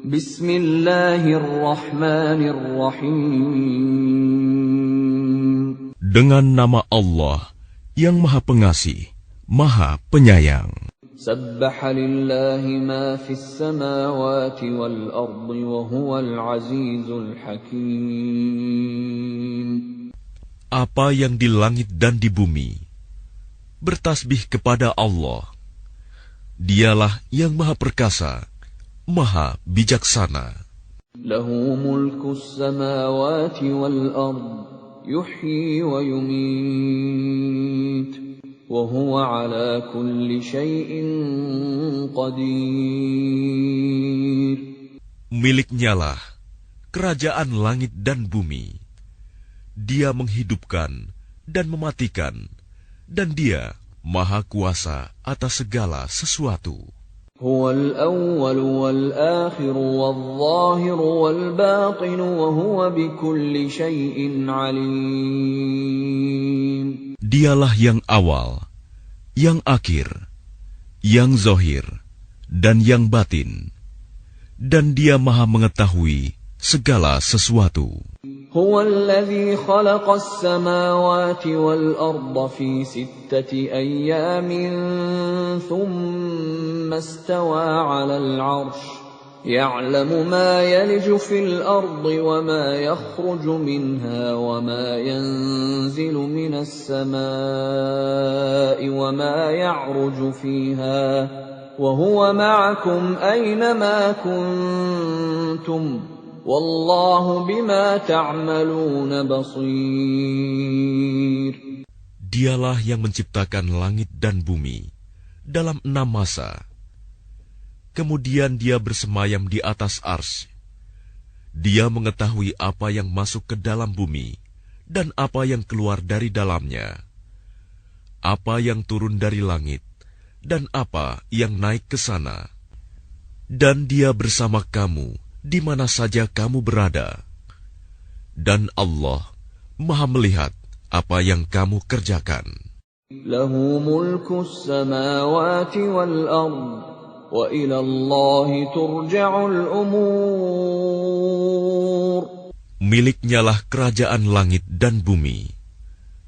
Bismillahirrahmanirrahim. Dengan nama Allah yang Maha Pengasih, Maha Penyayang. Sabbaha lillahi ma fis samawati wal ardi wa huwal azizul hakim. Apa yang di langit dan di bumi bertasbih kepada Allah. Dialah yang Maha Perkasa, Maha Bijaksana. Lahu mulkus samawati wal ardi yuhyi wa yumit. وَهُوَ عَلَى كُلِّ شَيْءٍ قَدِيرٌ. Miliknyalah kerajaan langit dan bumi. Dia menghidupkan dan mematikan, dan Dia Maha Kuasa atas segala sesuatu. هُوَ الْأَوَّلُ وَالْآخِرُ وَالظَّاهِرُ وَالْبَاطِنُ وَهُوَ بِكُلِّ شَيْءٍ عَلِيمٌ. Dialah yang awal, yang akhir, yang zahir, dan yang batin. Dan Dia Maha mengetahui segala sesuatu. هو الذي خلق السماوات والأرض في 6 أيام ثم استوى على العرش يعلم ما يلج في الأرض وما يخرج منها وما ينزل من السماء وما يعرج فيها وهو معكم أينما كنتم Wallahu bima ta'maluna basir. Dialah yang menciptakan langit dan bumi dalam 6 masa. Kemudian Dia bersemayam di atas arsy. Dia mengetahui apa yang masuk ke dalam bumi dan apa yang keluar dari dalamnya, apa yang turun dari langit dan apa yang naik ke sana. Dan Dia bersama kamu di mana saja kamu berada. Dan Allah Maha melihat apa yang kamu kerjakan. Lahu mulkus samawati wal ard wa ila Allahi turja'ul umur. Miliknyalah kerajaan langit dan bumi,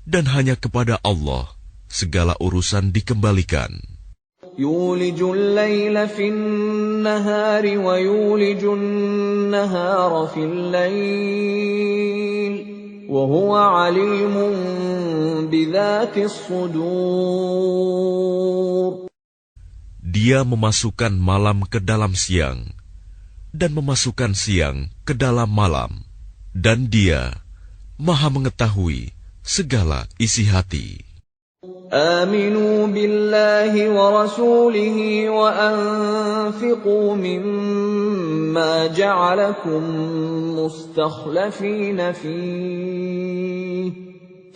dan hanya kepada Allah segala urusan dikembalikan. يولج الليل في النهار ويولج النهار في الليل وهو عليم بذات الصدور. Dia memasukkan malam ke dalam siang dan memasukkan siang ke dalam malam, dan Dia Maha mengetahui segala isi hati. آمنوا بالله ورسوله وأنفقوا مما جعلكم مستخلفين فيه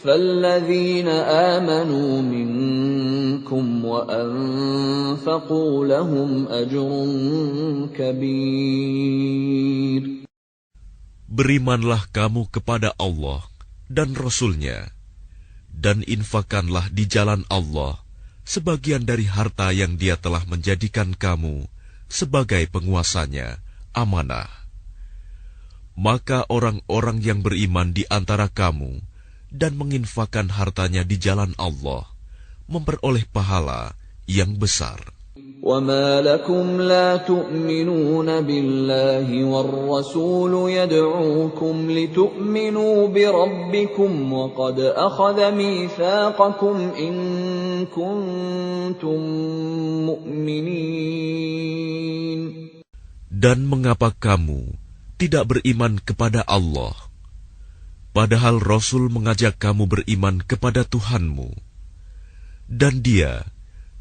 فالذين آمنوا منكم وأنفقوا لهم أجر كبير. Berimanlah kamu kepada Allah dan Rasul-Nya, dan infakkanlah di jalan Allah sebagian dari harta yang Dia telah menjadikan kamu sebagai penguasanya, amanah. Maka orang-orang yang beriman di antara kamu dan menginfakkan hartanya di jalan Allah memperoleh pahala yang besar. وَمَا لَكُمْ لَا تُؤْمِنُونَ بِاللَّهِ وَالرَّسُولُ يَدْعُوكُمْ لِتُؤْمِنُوا بِرَبِّكُمْ وَقَدْ أَخَذَ مِيثَاقَكُمْ إِن كُنتُم مُّؤْمِنِينَ. Dan mengapa kamu tidak beriman kepada Allah, padahal Rasul mengajak kamu beriman kepada Tuhanmu, dan Dia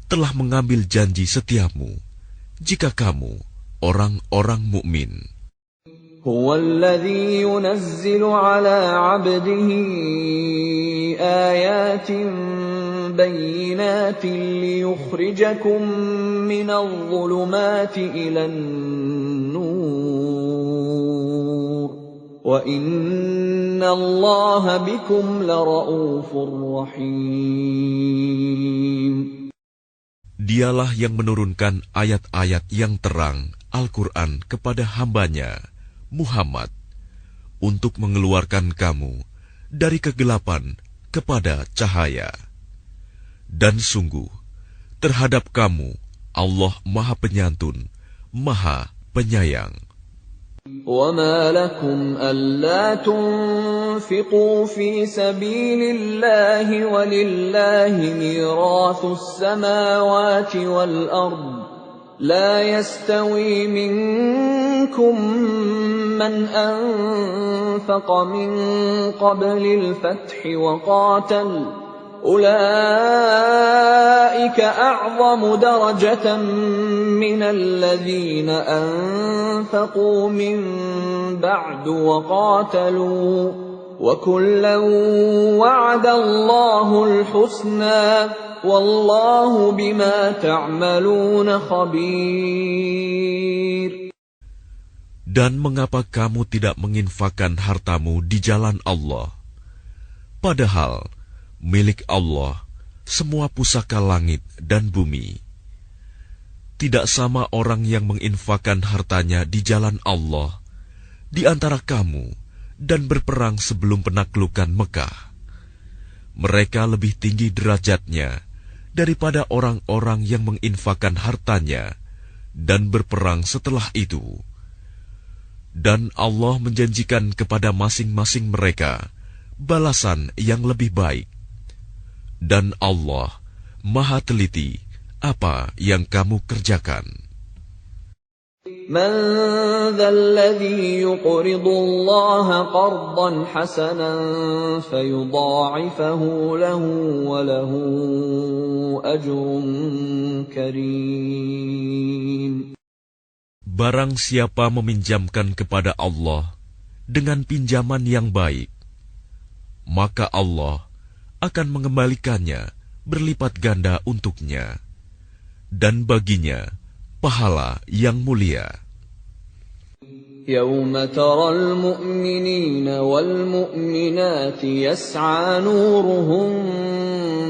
telah mengambil janji setiamu jika kamu orang-orang mukmin. هو الذي ينزل على عبده آيات بينات ليخرجكم من الظلمات إلى النور وإن الله بكم لرؤوف رحيم. Dialah yang menurunkan ayat-ayat yang terang Al-Quran kepada hambanya, Muhammad, untuk mengeluarkan kamu dari kegelapan kepada cahaya. Dan sungguh, terhadap kamu, Allah Maha Penyantun, Maha Penyayang. وَمَا لَكُمْ أَلَّا تُنْفِقُوا فِي سَبِيلِ اللَّهِ وَلِلَّهِ مِيرَاثُ السَّمَاوَاتِ وَالْأَرْضِ لَا يَسْتَوِي مِنكُم مَّنْ أَنفَقَ مِن قَبْلِ الْفَتْحِ وَقَاتَلَ أُولَئِكَ أَعْظَمُ دَرَجَةً مِّنَ الَّذِينَ أَنفَقُوا مِن بَعْدُ وَقَاتَلُوا وَكُلًّا وَعَدَ اللَّهُ الْحُسْنَى وَاللَّهُ بِمَا تَعْمَلُونَ خَبِيرٌ. Dan mengapa kamu tidak menginfakkan hartamu di jalan Allah? Padahal milik Allah semua pusaka langit dan bumi. Tidak sama orang yang menginfakkan hartanya di jalan Allah di antara kamu dan berperang sebelum penaklukan Mekah. Mereka lebih tinggi derajatnya daripada orang-orang yang menginfakkan hartanya dan berperang setelah itu. Dan Allah menjanjikan kepada masing-masing mereka balasan yang lebih baik. Dan Allah Maha teliti apa yang kamu kerjakan. مَنْ ذَا الَّذِي يُقْرِضُ اللَّهَ قَرْضًا حَسَنًا فَيُضَاعِفَهُ لَهُ وَلَهُ أَجْرٌ كَرِيمٌ. Barang siapa meminjamkan kepada Allah dengan pinjaman yang baik, maka Allah akan mengembalikannya berlipat ganda untuknya, dan baginya pahala yang mulia. يَوْمَ تَرَى الْمُؤْمِنِينَ وَالْمُؤْمِنَاتِ يَسْعَى نُورُهُم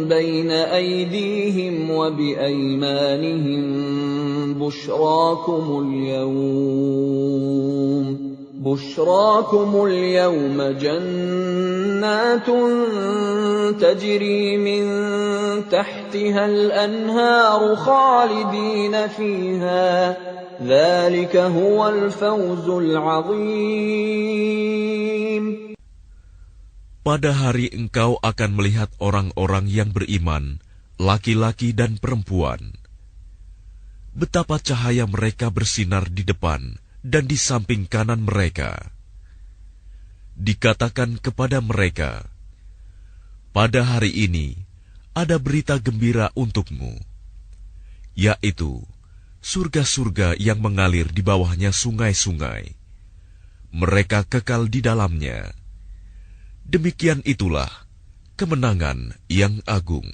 بَيْنَ أَيْدِيهِمْ وَبِأَيْمَانِهِمْ بُشْرَاكُمُ الْيَوْمَ جَنَّاتٌ تَجْرِي مِن تَحْتِهَا الْأَنْهَارُ خَالِدِينَ فِيهَا ذَلِكَ هُوَ الْفَوْزُ الْعَظِيمُ. Pada hari engkau akan melihat orang-orang yang beriman, laki-laki dan perempuan. Betapa cahaya mereka bersinar di depan dan di samping kanan mereka. Dikatakan kepada mereka, pada hari ini ada berita gembira untukmu, yaitu surga-surga yang mengalir di bawahnya sungai-sungai. Mereka kekal di dalamnya. Demikian itulah kemenangan yang agung.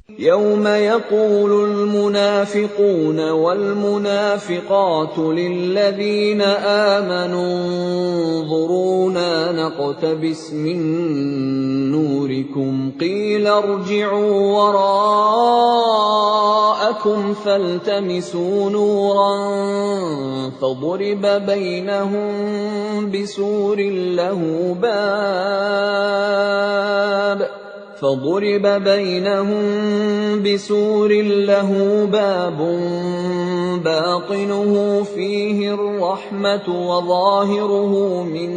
يَوْمَ يَقُولُ الْمُنَافِقُونَ وَالْمُنَافِقَاتُ لِلَّذِينَ آمَنُوا انظُرُونَا نَقْتَبِسْ مِن نُّورِكُمْ قِيلَ ارْجِعُوا وَرَاءَكُمْ فَالْتَمِسُوا نُورًا فَضُرِبَ بَيْنَهُم بسور له باب باطنه فيه الرحمة وظاهره من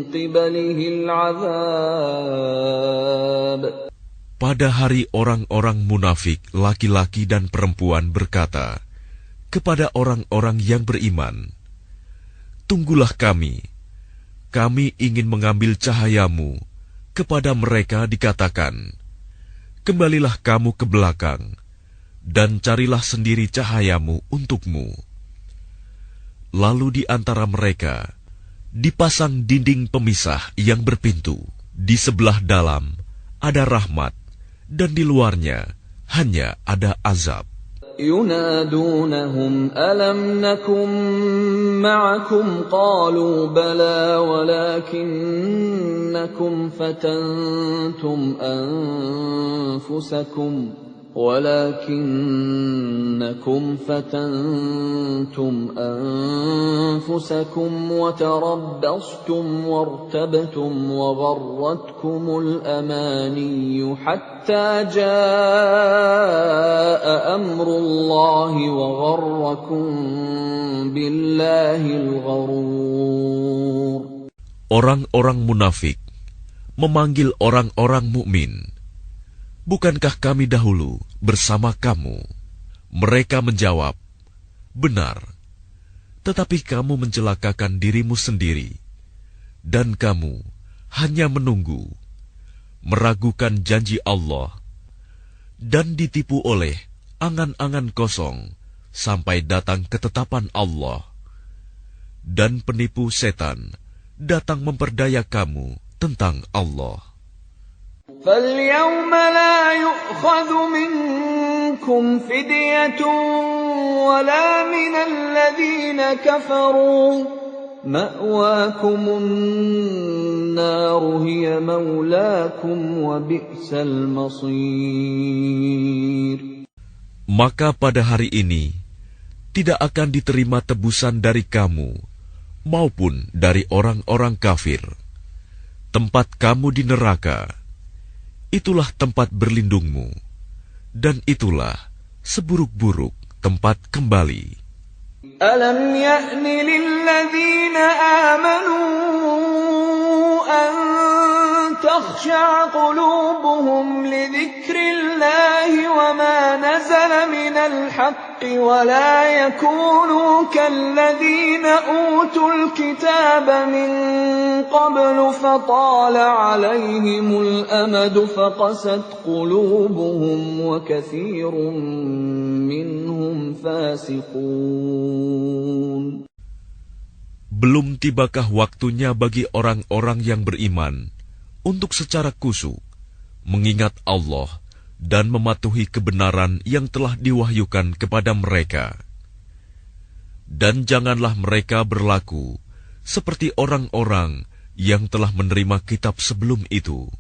قبله العذاب. Pada hari orang-orang munafik, laki-laki dan perempuan berkata kepada orang-orang yang beriman, tunggulah kami ingin mengambil cahayamu. Kepada mereka dikatakan, kembalilah kamu ke belakang, dan carilah sendiri cahayamu untukmu. Lalu di antara mereka dipasang dinding pemisah yang berpintu. Di sebelah dalam ada rahmat, dan di luarnya hanya ada azab. ينادونهم ألم نكن معكم قالوا بلى ولكنكم فتنتم ولكنكم فتنتم أنفسكم وتربصتم وارتبتم وغرتكم الأماني حتى جاء أمر الله وغركم بالله الغرور. Orang-orang munafik memanggil orang-orang mukmin, "Bukankah kami dahulu bersama kamu?" Mereka menjawab, "Benar, tetapi kamu mencelakakan dirimu sendiri, dan kamu hanya menunggu, meragukan janji Allah, dan ditipu oleh angan-angan kosong sampai datang ketetapan Allah. Dan penipu setan datang memperdaya kamu tentang Allah." فَالْيَوْمَ لَا يُؤْخَذُ مِنكُمْ فِدْيَةٌ وَلَا مِنَ الَّذِينَ كَفَرُوا مَأْوَاكُمُ النَّارُ هِيَ مَوْلَاكُمْ وَبِئْسَ الْمَصِيرُ. Maka pada hari ini tidak akan diterima tebusan dari kamu maupun dari orang-orang kafir. Tempat kamu di neraka, itulah tempat berlindungmu, dan itulah seburuk-buruk tempat kembali. Alam ya'ni lilladzina amanu an takhsha'a qulubuhum li dzikrillahi wa ma nazala minal haqqi wa la yakunu kalladzina utul kitaba min qablu fatala 'alayhimul amadu faqasat qulubuhum wa katsirun minhum fasiqun. Belum tibakah waktunya bagi orang-orang yang beriman untuk secara khusyuk mengingat Allah dan mematuhi kebenaran yang telah diwahyukan kepada mereka. Dan janganlah mereka berlaku seperti orang-orang yang telah menerima kitab sebelum itu.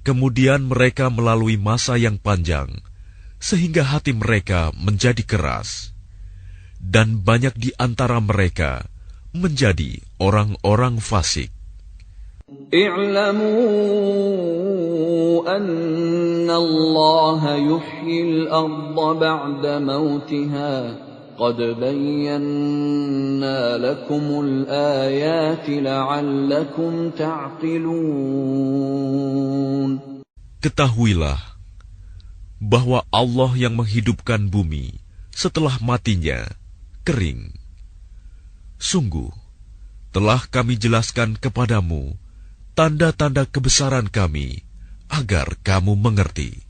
Kemudian mereka melalui masa yang panjang, sehingga hati mereka menjadi keras. Dan banyak di antara mereka menjadi orang-orang fasik. I'lamu anna Allah yuhyil arda ba'da mautiha qad bayyana lakumul ayati la'allakum ta'qilun. Ketahuilah bahwa Allah yang menghidupkan bumi setelah matinya kering. Sungguh, telah kami jelaskan kepadamu tanda-tanda kebesaran kami agar kamu mengerti.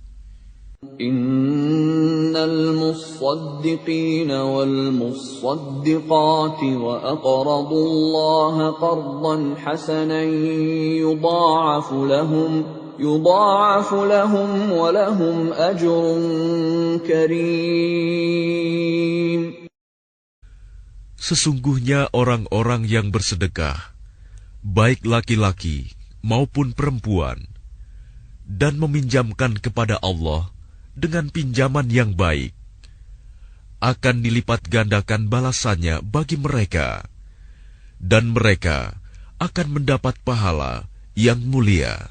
Innal musaddiqina wal musaddiqati wa aqradu Allah qardan hasanan yudha'afu lahum wa lahum ajrun karim. Sesungguhnya orang-orang yang bersedekah, baik laki-laki maupun perempuan, dan meminjamkan kepada Allah dengan pinjaman yang baik, akan dilipat gandakan balasannya bagi mereka, dan mereka akan mendapat pahala yang mulia.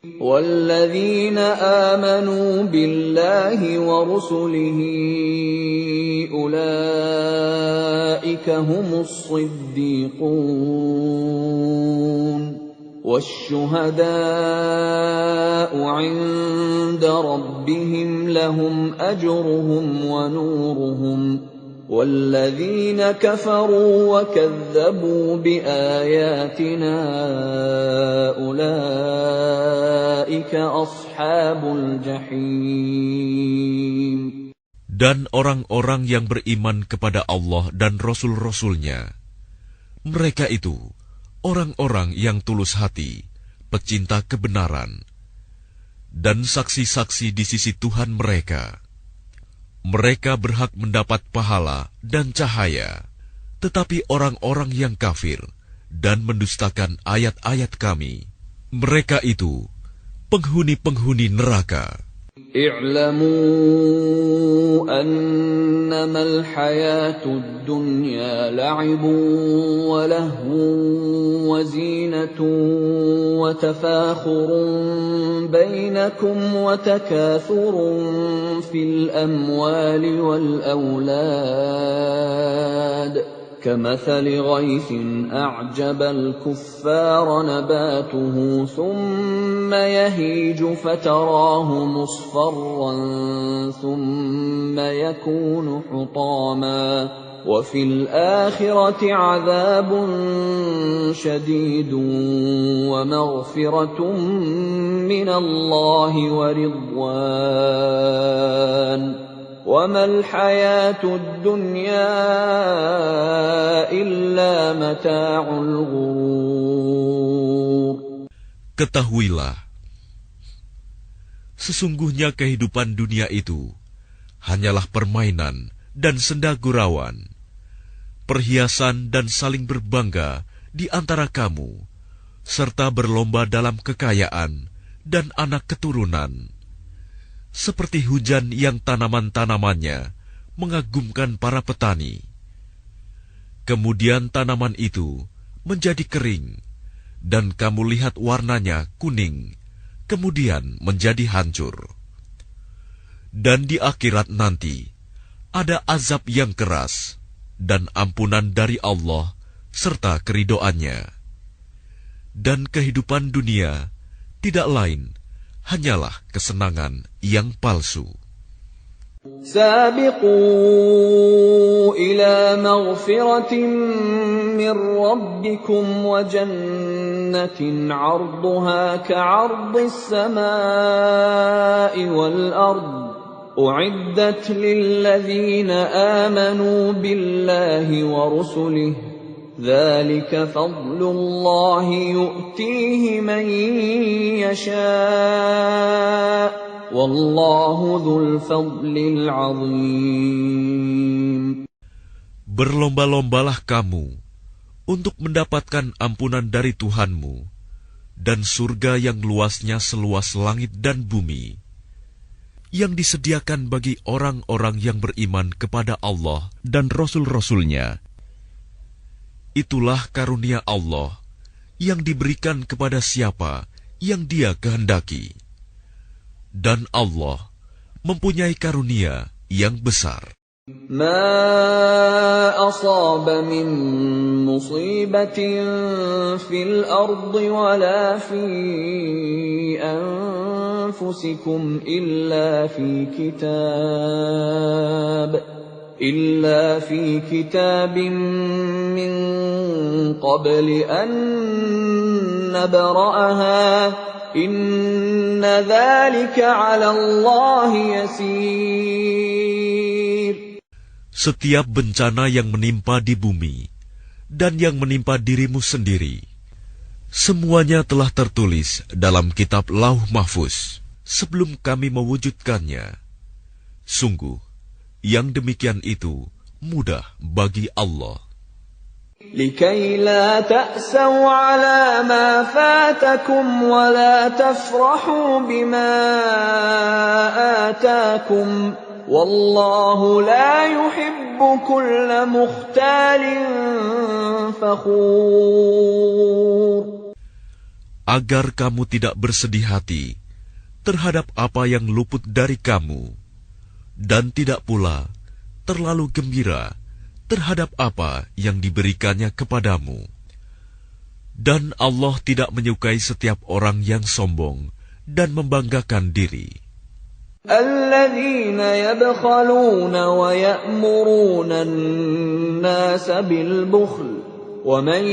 وَالَّذِينَ آمَنُوا بِاللَّهِ وَرُسُلِهِ أُولَئِكَ هُمُ الصِّدِّيقُونَ وَالشُّهَدَاءُ عِندَ رَبِّهِمْ لَهُمْ أَجْرُهُمْ وَنُورُهُمْ وَالَّذِينَ كَفَرُوا وَكَذَّبُوا بِآيَاتِنَا أُولَئِكَ أَصْحَابُ الْجَحِيمِ. Dan orang-orang yang beriman kepada Allah dan Rasul-Rasulnya, mereka itu orang-orang yang tulus hati, pecinta kebenaran, dan saksi-saksi di sisi Tuhan mereka. Mereka berhak mendapat pahala dan cahaya, tetapi orang-orang yang kafir dan mendustakan ayat-ayat kami, mereka itu penghuni-penghuni neraka. اعلموا أنما الحياة الدنيا لعب ولهو وزينة وتفاخر بينكم وتكاثر في الأموال والأولاد كمثل غيث أعجب الكفار نباته ثم يهيج فتراه مصفرا ثم يكون حطاما وفي الآخرة عذاب شديد ومغفرة من الله ورضوان وما الحياة الدنيا إلا متاع الغرور. Ketahuilah, sesungguhnya kehidupan dunia itu hanyalah permainan dan senda gurauan, perhiasan dan saling berbangga di antara kamu, serta berlomba dalam kekayaan dan anak keturunan. Seperti hujan yang tanaman-tanamannya mengagumkan para petani. Kemudian tanaman itu menjadi kering, dan kamu lihat warnanya kuning, kemudian menjadi hancur. Dan di akhirat nanti, ada azab yang keras, dan ampunan dari Allah, serta keridoannya. Dan kehidupan dunia tidak lain hanyalah kesenangan yang palsu. سابقوا إلى مغفرة من ربكم وجنة عرضها كعرض السماء والأرض أعدت للذين آمنوا بالله ورسله ذلك فضل الله يؤتيه من يشاء والله ذو الفضل العظيم. Berlomba-lombalah kamu untuk mendapatkan ampunan dari Tuhanmu dan surga yang luasnya seluas langit dan bumi, yang disediakan bagi orang-orang yang beriman kepada Allah dan Rasul-Rasulnya. Itulah karunia Allah yang diberikan kepada siapa yang Dia kehendaki. Dan Allah mempunyai karunia yang besar. ما أصاب من مصيبة في الأرض ولا في أنفسكم إلا في كتاب من قبل أن نبرأها إن ذلك على الله يسير. Setiap bencana yang menimpa di bumi dan yang menimpa dirimu sendiri, semuanya telah tertulis dalam kitab Lauh Mahfuz sebelum kami mewujudkannya. Sungguh, yang demikian itu mudah bagi Allah. لكي لا تأسوا على ما فاتكم ولا تفرحوا بما آتاكم والله لا يحب كل مختال فخور. Agar kamu tidak bersedih hati terhadap apa yang luput dari kamu, dan tidak pula terlalu gembira terhadap apa yang diberikannya kepadamu. Dan Allah tidak menyukai setiap orang yang sombong dan membanggakan diri. الذين يبخلون ويأمرون الناس بالبخل ومن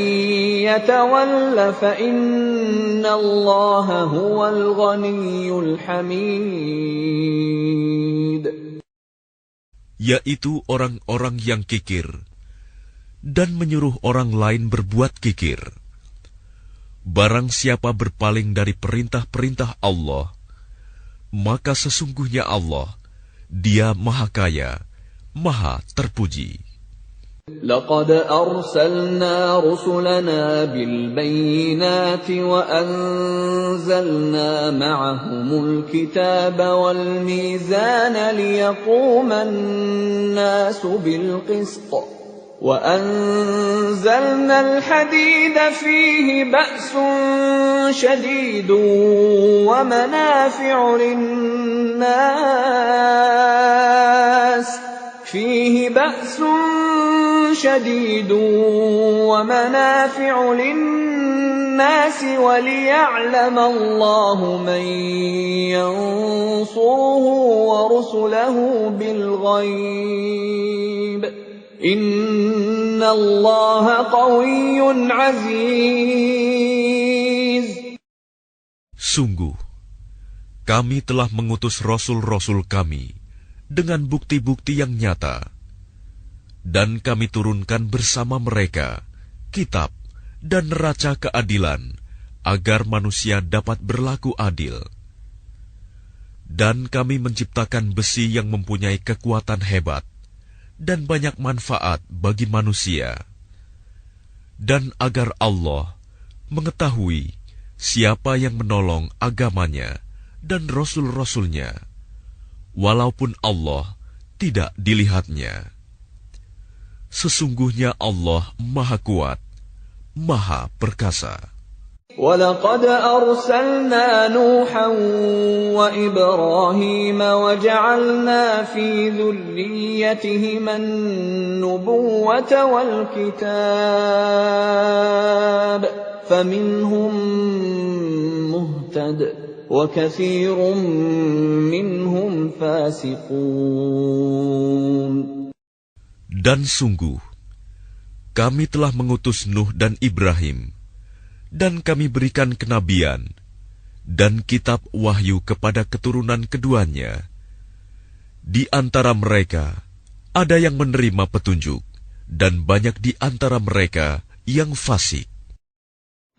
يتول فإن الله هو الغني الحميد. Yaitu orang-orang yang kikir dan menyuruh orang lain berbuat kikir. Barang siapa berpaling dari perintah-perintah Allah, maka sesungguhnya Allah, Dia Maha Kaya, Maha Terpuji. لقد أرسلنا رسلنا بالبينات وأنزلنا معهم الكتاب والميزان ليقوم الناس بالقسط وأنزلنا الحديد فيه بأس شديد ومنافع للناس وليعلم الله من ينصره ورسله بالغيب إن الله قوي عزيز. Sungguh, kami telah mengutus rasul-rasul kami dengan bukti-bukti yang nyata, dan kami turunkan bersama mereka kitab dan neraca keadilan agar manusia dapat berlaku adil. Dan kami menciptakan besi yang mempunyai kekuatan hebat dan banyak manfaat bagi manusia, dan agar Allah mengetahui siapa yang menolong agamanya dan rasul-rasulnya, walaupun Allah tidak dilihatnya. Sesungguhnya Allah Maha Kuat, Maha Perkasa. وَلَقَدْ أَرْسَلْنَا نُوحًا وَإِبْرَاهِيمَ وَجَعَلْنَا فِي ذُرِّيَّتِهِمَا النُّبُوَّةَ وَالْكِتَابَ فَمِنْهُم مُّهْتَدٍ وَكَثِيرٌ مِّنْهُمْ فَاسِقُونَ. Dan sungguh, kami telah mengutus Nuh dan Ibrahim, dan kami berikan kenabian dan kitab wahyu kepada keturunan keduanya. Di antara mereka ada yang menerima petunjuk, dan banyak di antara mereka yang fasik.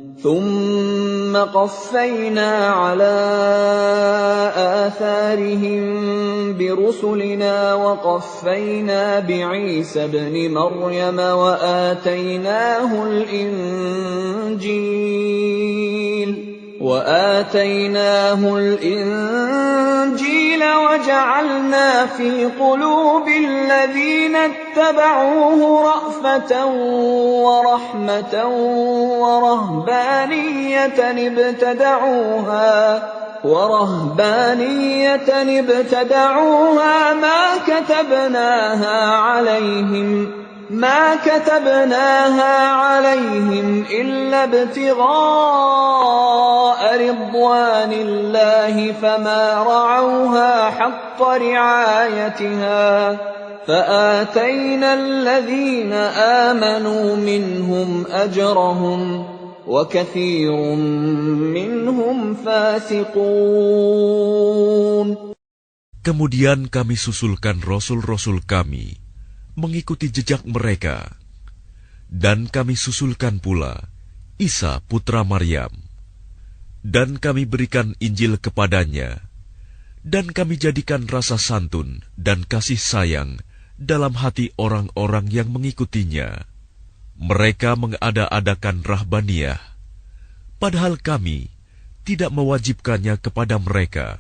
ثُمَّ قَفَّيْنَا عَلَى آثَارِهِم بِرُسُلِنَا وَقَفَّيْنَا بِعِيسَى ابْنِ مَرْيَمَ وآتيناه الإنجيل وجعلنا في قلوب الذين اتبعوه رأفة ورحمة ورهبانية ابتدعوها ما كتبناها عليهم إلا ابتغاء رضوان الله فما رعوها حق رعايتها فآتينا الذين آمنوا منهم أجرهم وكثير منهم فاسقون. Kemudian kami susulkan rasul-rasul kami mengikuti jejak mereka, dan kami susulkan pula Isa putra Maryam, dan kami berikan Injil kepadanya, dan kami jadikan rasa santun dan kasih sayang dalam hati orang-orang yang mengikutinya. Mereka mengada-adakan rahbaniyah, padahal kami tidak mewajibkannya kepada mereka.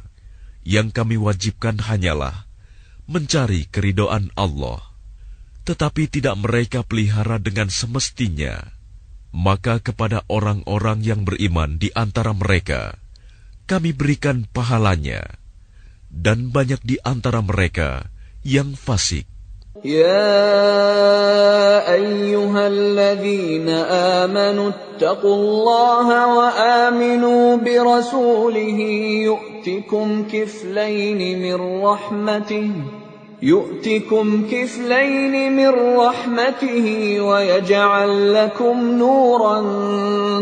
Yang kami wajibkan hanyalah mencari keridhaan Allah. Tetapi tidak mereka pelihara dengan semestinya. Maka kepada orang-orang yang beriman di antara mereka, kami berikan pahalanya, dan banyak di antara mereka yang fasik. Ya ayyuhalladzina amanu ittaqullaha wa aminu birasulihi yu'tikum kiflaini min rahmatihi يؤتكم كفلين من رحمته ويجعل لكم نورا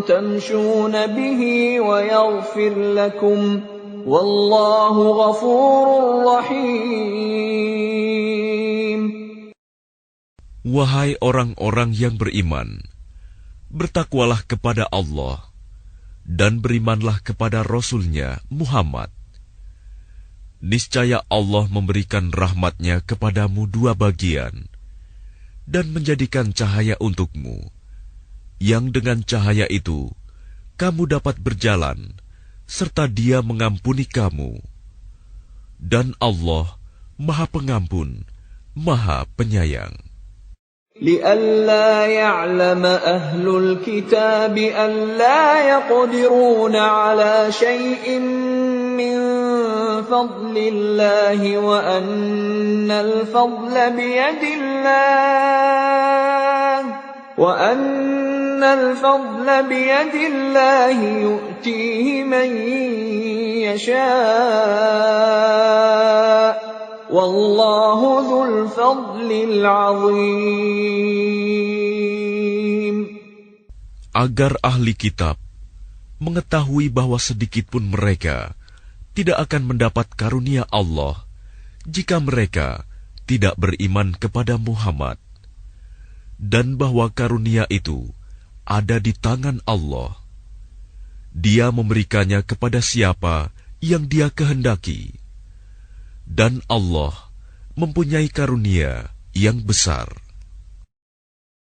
تمشون به ويغفر لكم والله غفور رحيم. Wahai orang-orang yang beriman, bertakwalah kepada Allah dan berimanlah kepada Rasul-Nya Muhammad. Niscaya Allah memberikan rahmat-Nya kepadamu dua bagian, dan menjadikan cahaya untukmu, yang dengan cahaya itu kamu dapat berjalan, serta Dia mengampuni kamu. Dan Allah Maha Pengampun, Maha Penyayang. لئلا يعلم أهل الكتاب ألا يقدرون على شيء من فضل الله وأن الفضل بيد الله يؤتيه من يشاء والله ذو الفضل العظيم. Agar ahli kitab mengetahui bahwa sedikitpun mereka tidak akan mendapat karunia Allah jika mereka tidak beriman kepada Muhammad, dan bahwa karunia itu ada di tangan Allah. Dia memberikannya kepada siapa yang Dia kehendaki, dan Allah mempunyai karunia yang besar.